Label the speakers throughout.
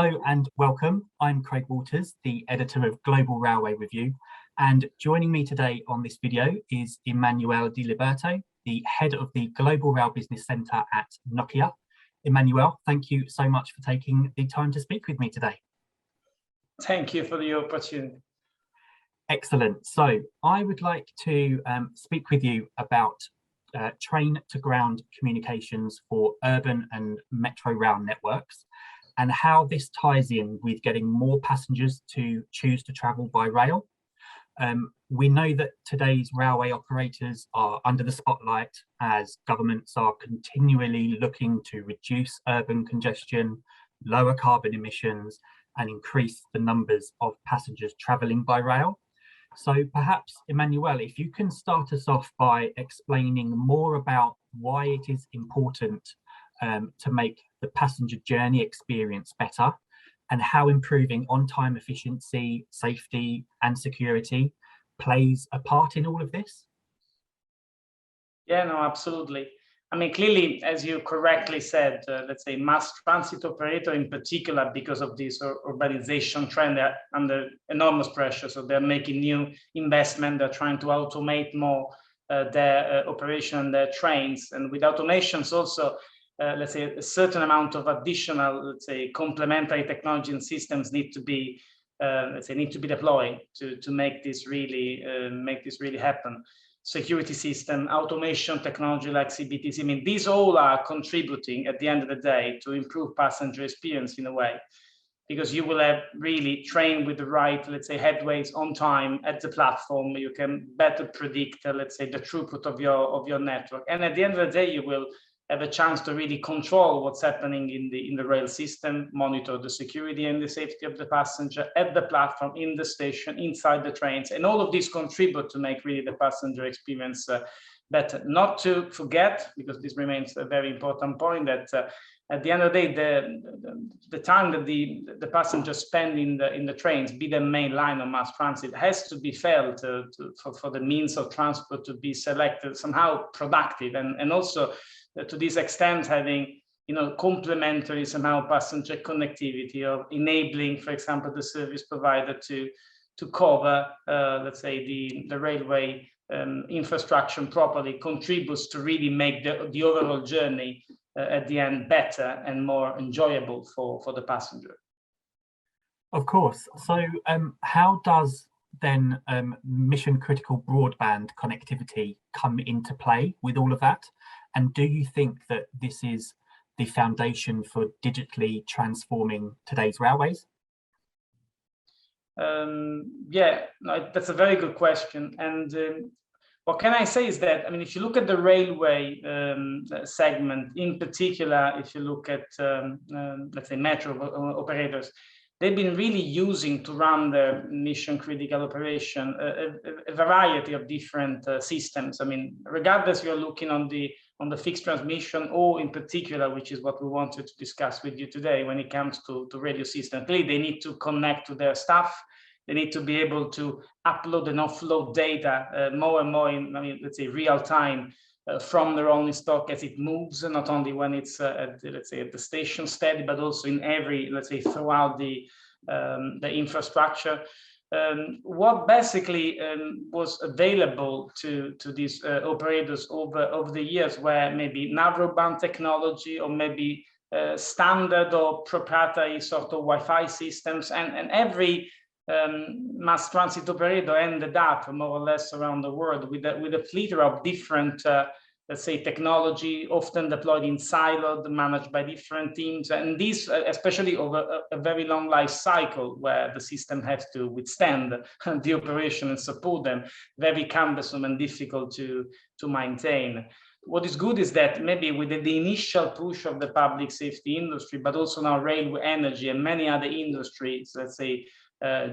Speaker 1: Hello and welcome. I'm Craig Waters, the editor of Global Railway Review, and joining me today on this video is Emanuele Di Liberto, the head of the Global Rail Business Centre at Nokia. Emanuele, thank you so much for taking the time to speak with me today.
Speaker 2: Thank you for the opportunity.
Speaker 1: Excellent. So I would like to speak with you about train-to-ground communications for urban and metro rail networks, and how this ties in with getting more passengers to choose to travel by rail. We know that today's railway operators are under the spotlight as governments are continually looking to reduce urban congestion, lower carbon emissions, and increase the numbers of passengers travelling by rail. So perhaps, Emanuele, if you can start us off by explaining more about why it is important to make the passenger journey experience better, and how improving on-time efficiency, safety and security plays a part in all of this?
Speaker 2: Yeah, no, absolutely. I mean, clearly, as you correctly said, let's say mass transit operator in particular, because of this urbanization trend, they're under enormous pressure. So they're making new investment, they're trying to automate more their operation, their trains. And with automations also, let's say a certain amount of additional, let's say, complementary technology and systems need to be, need to be deployed to make this really happen. Security system, automation technology like CBTC. I mean, these all are contributing at the end of the day to improve passenger experience in a way, because you will have really trained with the right, let's say, headways on time at the platform. You can better predict, let's say, the throughput of your network. And at the end of the day, you will have a chance to really control what's happening in the rail system, monitor the security and the safety of the passenger at the platform, in the station, inside the trains. And all of these contribute to make really the passenger experience better. Not to forget, because this remains a very important point, that at the end of the day, the time that the passengers spend in the trains, be the main line or mass transit, has to be felt for the means of transport to be selected somehow productive, and also to this extent having, you know, complementary somehow passenger connectivity, or enabling, for example, the service provider to cover, let's say, the railway infrastructure properly, contributes to really make the overall journey at the end better and more enjoyable for the passenger.
Speaker 1: Of course. So how does then mission critical broadband connectivity come into play with all of that? And do you think that this is the foundation for digitally transforming today's railways?
Speaker 2: Yeah, no, that's a very good question. And what can I say is that, I mean, if you look at the railway segment, in particular, if you look at, let's say, metro operators, they've been really using to run their mission critical operation a variety of different systems. I mean, regardless you're looking on the fixed transmission, or in particular, which is what we wanted to discuss with you today when it comes to radio system. Clearly, they need to connect to their staff. They need to be able to upload and offload data more and more in, I mean, let's say, real time from the rolling stock as it moves, not only when it's let's say at the station steady, but also in every, let's say, throughout the infrastructure. What basically was available to these operators over the years were maybe narrowband technology, or maybe standard or proprietary sort of Wi-Fi systems, and every mass transit operator ended up more or less around the world with a fleet of different let's say, technology, often deployed in siloed, managed by different teams. And these, especially over a very long life cycle, where the system has to withstand the operation and support them, very cumbersome and difficult to maintain. What is good is that maybe with the initial push of the public safety industry, but also now railway energy and many other industries, let's say,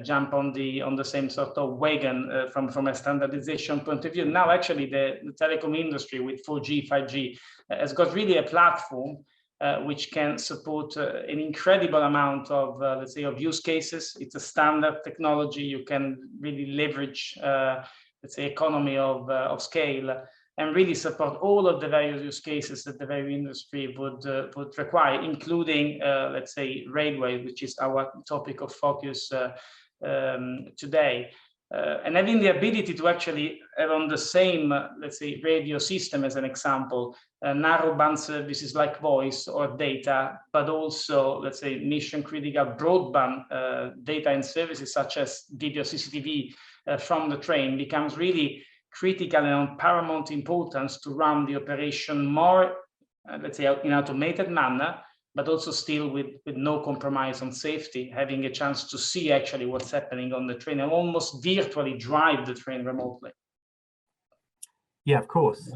Speaker 2: jump on the same sort of wagon from a standardization point of view. Now, actually, the telecom industry with 4G, 5G has got really a platform which can support an incredible amount of, let's say, of use cases. It's a standard technology. You can really leverage, let's say, economy of scale. and really support all of the various use cases that the railway industry would require, including, let's say, railway, which is our topic of focus today. And having the ability to actually have on the same, let's say, radio system, as an example, narrowband services like voice or data, but also, let's say, mission critical broadband data and services such as video CCTV from the train becomes really critical and of paramount importance to run the operation more, let's say, in an automated manner, but also still with no compromise on safety, having a chance to see actually what's happening on the train and almost virtually drive the train remotely.
Speaker 1: Yeah, of course.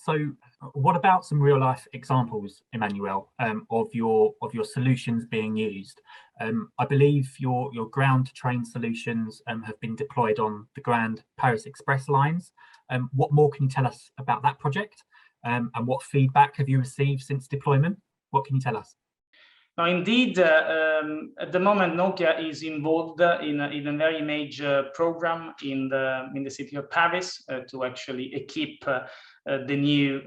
Speaker 1: So what about some real life examples, Emanuele, of your solutions being used? I believe your ground to train solutions have been deployed on the Grand Paris Express lines. What more can you tell us about that project? And what feedback have you received since deployment? What can you tell us?
Speaker 2: Now, indeed, at the moment, Nokia is involved in a very major program in the city of Paris to actually equip the new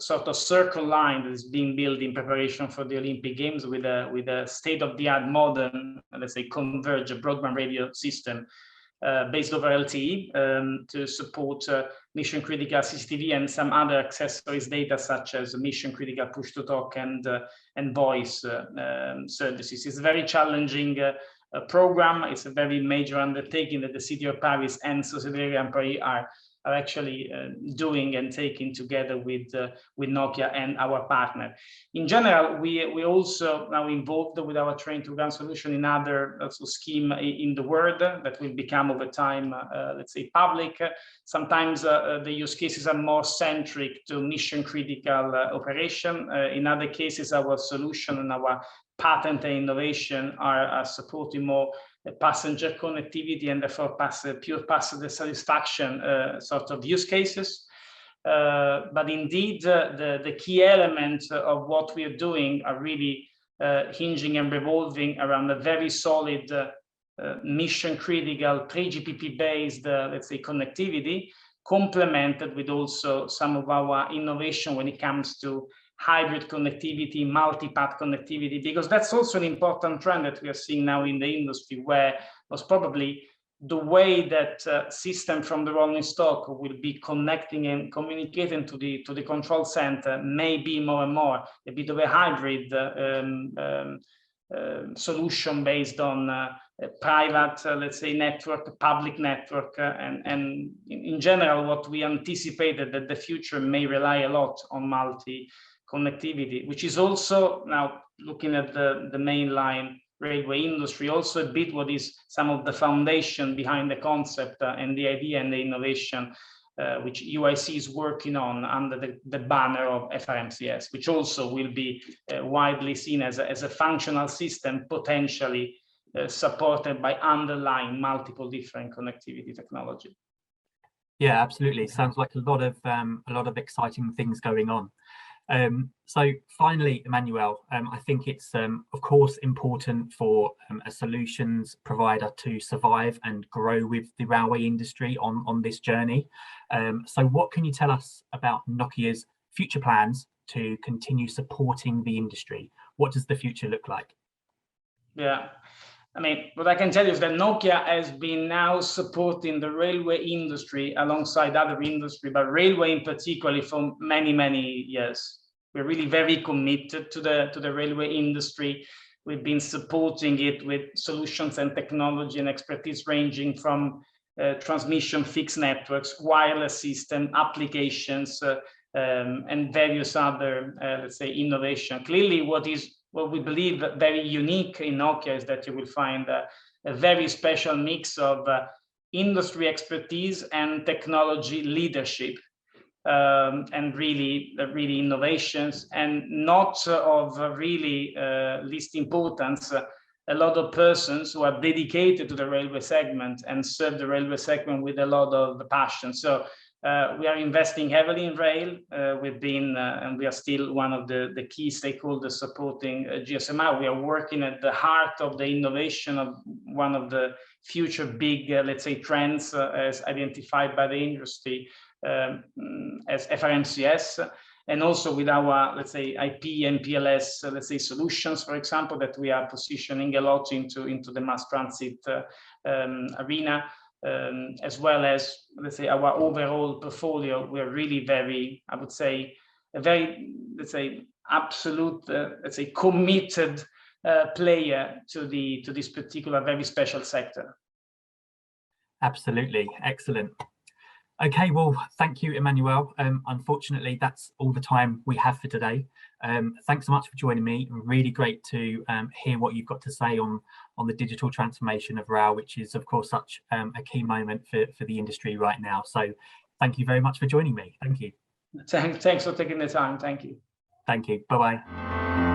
Speaker 2: sort of circle line that is being built in preparation for the Olympic Games with a state-of-the-art modern, let's say, converged broadband radio system based over LTE to support mission critical CCTV and some other accessories data such as mission critical push to talk and voice services. It's a very challenging program. It's a very major undertaking that the city of Paris and Société Générale are actually doing and taking together with Nokia and our partner. In general, we also now involved with our train to ground solution in other scheme in the world that will become over time, let's say, public. Sometimes the use cases are more centric to mission critical operation. In other cases, our solution and our patent and innovation are supporting more passenger connectivity and therefore pure passenger satisfaction sort of use cases. But indeed, the key elements of what we are doing are really hinging and revolving around a very solid mission critical 3GPP based, let's say, connectivity, complemented with also some of our innovation when it comes to hybrid connectivity, multi-path connectivity, because that's also an important trend that we are seeing now in the industry, where was probably the way that system from the rolling stock will be connecting and communicating to the control center may be more and more a bit of a hybrid solution based on private, let's say, network, public network, and in general, what we anticipated that the future may rely a lot on multi-connectivity, which is also now looking at the mainline railway industry, also a bit what is some of the foundation behind the concept and the idea and the innovation which UIC is working on under the banner of FRMCS, which also will be widely seen as a functional system, potentially supported by underlying multiple different connectivity technology.
Speaker 1: Yeah, absolutely. Sounds like a lot of exciting things going on. So finally, Emanuele, I think it's of course important for a solutions provider to survive and grow with the railway industry on this journey. So what can you tell us about Nokia's future plans to continue supporting the industry? What does the future look like? Yeah, I mean, what I can tell you is that Nokia has been now supporting the railway industry alongside other industry, but railway in particular for many, many years. We're really very committed to the railway industry. We've been supporting it with solutions and technology and expertise ranging from transmission fixed networks, wireless system, applications, and various other, let's say, innovation. Clearly, what we believe very unique in Nokia is that you will find a very special mix of industry expertise and technology leadership. And really innovations, and not of really least importance, a lot of persons who are dedicated to the railway segment and serve the railway segment with a lot of passion. So we are investing heavily in rail. We've been, and we are still one of the key stakeholders supporting GSMR. We are working at the heart of the innovation of one of the future big, let's say, trends as identified by the industry,
Speaker 2: as FRMCS, and also with our, let's say, IP and PLS, let's say, solutions, for example, that we are positioning a lot into the mass transit arena, as well as, let's say, our overall portfolio. We're really very, I would say, a very, let's say, absolute, let's say, committed player to this particular very special sector.
Speaker 1: Absolutely, excellent. Okay, well, thank you, Emanuele. Unfortunately, that's all the time we have for today. Thanks so much for joining me. Really great to hear what you've got to say on the digital transformation of rail, which is, of course, such a key moment for the industry right now. So thank you very much for joining me. Thank you.
Speaker 2: Thanks for taking the time. Thank you.
Speaker 1: Thank you. Bye-bye.